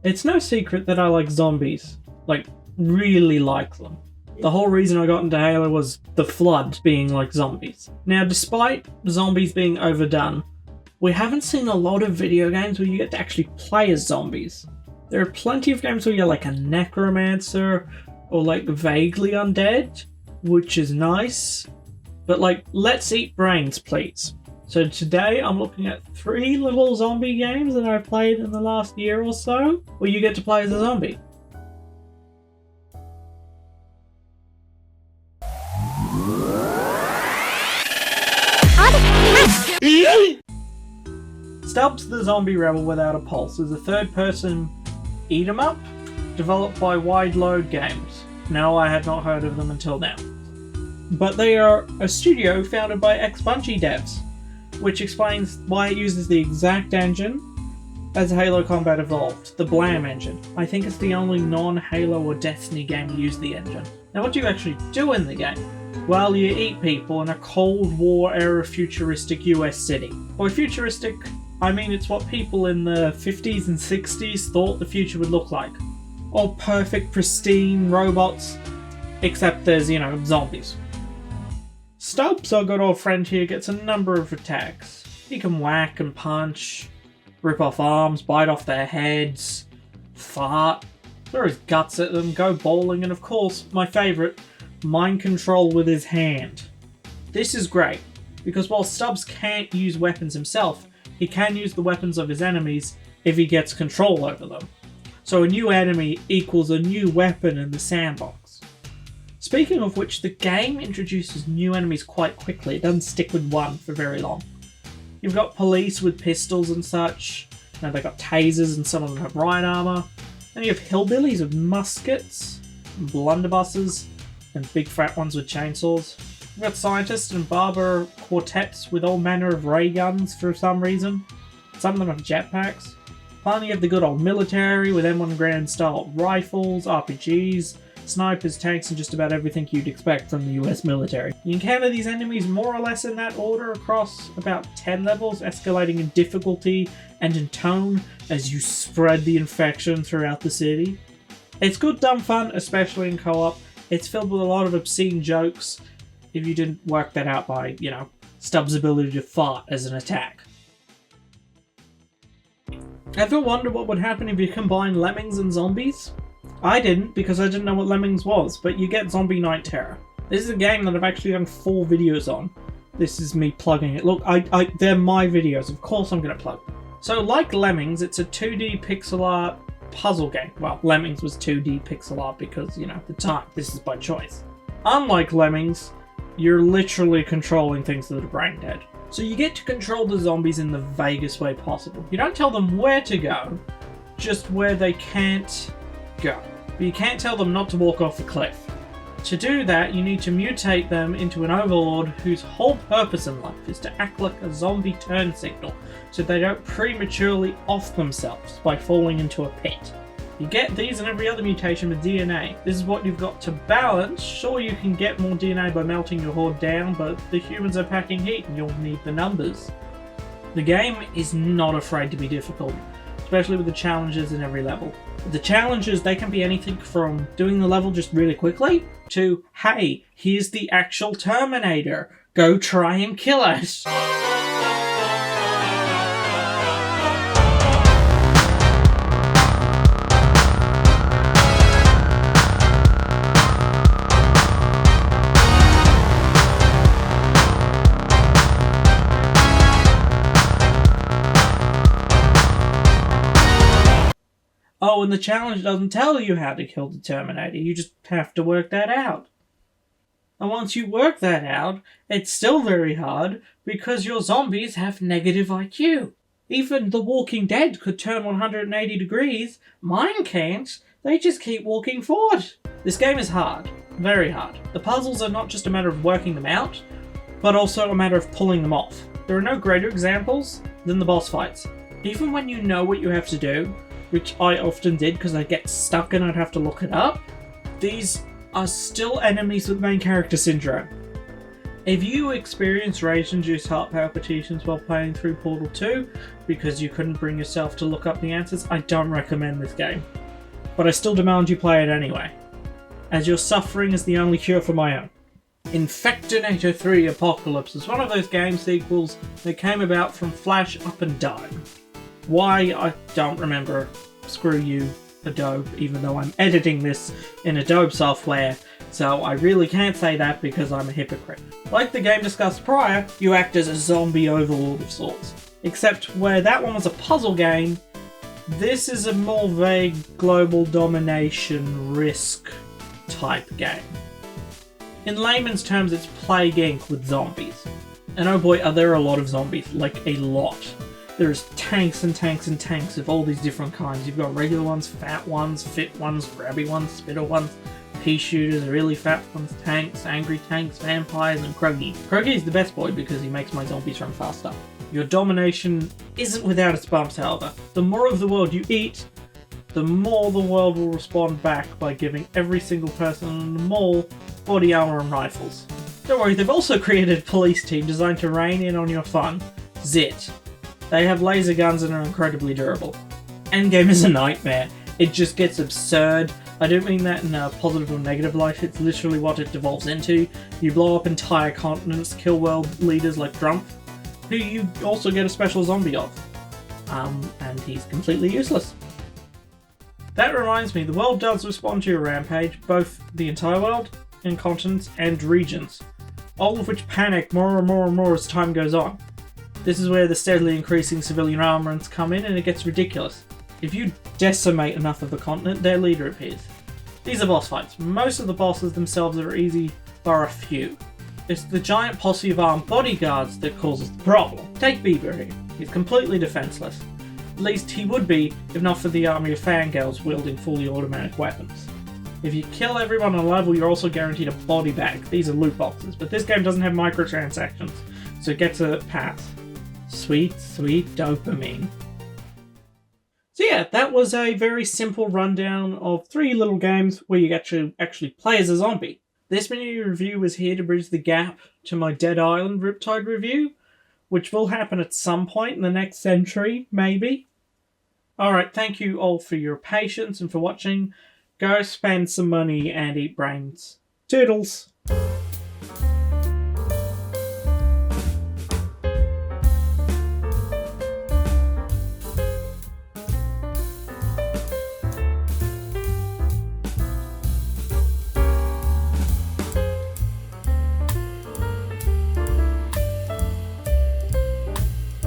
It's no secret that I like zombies. Like, really like them. The whole reason I got into Halo was the Flood being like zombies. Now, despite zombies being overdone, we haven't seen a lot of video games where you get to actually play as zombies. There are plenty of games where you're like a necromancer or like vaguely undead, which is nice. But like, let's eat brains, please. So today I'm looking at 3 little zombie games that I've played in the last year or so, where you get to play as a zombie. Stubbs the Zombie Rebel Without a Pulse is a third-person eat-em-up developed by Wide Load Games. No, I had not heard of them until now. But they are a studio founded by ex-Bungie devs, which explains why it uses the exact engine as Halo Combat Evolved, the Blam engine. I think it's the only non-Halo or Destiny game to use the engine. Now, what do you actually do in the game? Well, you eat people in a Cold War era futuristic US city. By futuristic, I mean it's what people in the 50s and 60s thought the future would look like. All perfect, pristine robots, except there's, zombies. Stubbs, our good old friend here, gets a number of attacks. He can whack and punch, rip off arms, bite off their heads, fart, throw his guts at them, go bowling, and of course, my favourite, mind control with his hand. This is great, because while Stubbs can't use weapons himself, he can use the weapons of his enemies if he gets control over them. So a new enemy equals a new weapon in the sandbox. Speaking of which, the game introduces new enemies quite quickly. It doesn't stick with one for very long. You've got police with pistols and such. Now they've got tasers and some of them have riot armor. Then you have hillbillies with muskets, and blunderbusses, and big fat ones with chainsaws. You've got scientists and barber quartets with all manner of ray guns for some reason. Some of them have jetpacks. Finally, you have the good old military with M1 Grand style rifles, RPGs, snipers, tanks, and just about everything you'd expect from the US military. You encounter these enemies more or less in that order across about 10 levels, escalating in difficulty and in tone as you spread the infection throughout the city. It's good dumb fun, especially in co-op. It's filled with a lot of obscene jokes, if you didn't work that out by, Stubbs' ability to fart as an attack. Ever wonder what would happen if you combine lemmings and zombies? I didn't, because I didn't know what lemmings was, but you get Zombie Night Terror. This is a game that I've actually done 4 videos on. This is me plugging it. Look, they're my videos, of course I'm going to plug them. So like Lemmings, it's a 2D pixel art puzzle game. Well, Lemmings was 2D pixel art because, the time. This is by choice. Unlike Lemmings, you're literally controlling things that are brain dead. So you get to control the zombies in the vaguest way possible. You don't tell them where to go, just where they can't go. But you can't tell them not to walk off a cliff. To do that, you need to mutate them into an overlord whose whole purpose in life is to act like a zombie turn signal so they don't prematurely off themselves by falling into a pit. You get these and every other mutation with DNA. This is what you've got to balance. Sure, you can get more DNA by melting your horde down, but the humans are packing heat and you'll need the numbers. The game is not afraid to be difficult, especially with the challenges in every level. The challenges, they can be anything from doing the level just really quickly to, hey, here's the actual Terminator. Go try and kill us. Oh, and the challenge doesn't tell you how to kill the Terminator, you just have to work that out. And once you work that out, it's still very hard because your zombies have negative IQ. Even The Walking Dead could turn 180 degrees, mine can't, they just keep walking forward. This game is hard, very hard. The puzzles are not just a matter of working them out, but also a matter of pulling them off. There are no greater examples than the boss fights. Even when you know what you have to do, which I often did because I'd get stuck and I'd have to look it up, these are still enemies with main character syndrome. If you experience rage-induced heart palpitations while playing through Portal 2 because you couldn't bring yourself to look up the answers, I don't recommend this game. But I still demand you play it anyway, as your suffering is the only cure for my own. Infectonator 3 Apocalypse is one of those game sequels that came about from Flash Up and Dime. Why, I don't remember. Screw you, Adobe, even though I'm editing this in Adobe software, so I really can't say that because I'm a hypocrite. Like the game discussed prior, you act as a zombie overlord of sorts. Except where that one was a puzzle game, this is a more vague global domination risk type game. In layman's terms, it's Plague Inc. with zombies. And oh boy, are there a lot of zombies. Like, a lot. There's tanks and tanks and tanks of all these different kinds. You've got regular ones, fat ones, fit ones, grabby ones, spitter ones, pea shooters, really fat ones, tanks, angry tanks, vampires, and Kroggy. Kroggy is the best boy because he makes my zombies run faster. Your domination isn't without its bumps, however. The more of the world you eat, the more the world will respond back by giving every single person in the mall body armor and rifles. Don't worry, they've also created a police team designed to rein in on your fun. Zit. They have laser guns and are incredibly durable. Endgame is a nightmare. It just gets absurd. I don't mean that in a positive or negative light, it's literally what it devolves into. You blow up entire continents, kill world leaders like Trump, who you also get a special zombie of. And he's completely useless. That reminds me, the world does respond to your rampage, both the entire world, and continents, and regions, all of which panic more and more and more as time goes on. This is where the steadily increasing civilian armaments come in and it gets ridiculous. If you decimate enough of the continent, their leader appears. These are boss fights. Most of the bosses themselves are easy, bar a few. It's the giant posse of armed bodyguards that causes the problem. Take Bieber here. He's completely defenseless. At least he would be, if not for the army of fangirls wielding fully automatic weapons. If you kill everyone on a level, you're also guaranteed a body bag. These are loot boxes, but this game doesn't have microtransactions, so it gets a pass. Sweet, sweet dopamine. So yeah, that was a very simple rundown of 3 little games where you get to actually play as a zombie. This mini review was here to bridge the gap to my Dead Island Riptide review, which will happen at some point in the next century, maybe. Alright, thank you all for your patience and for watching. Go spend some money and eat brains. Toodles!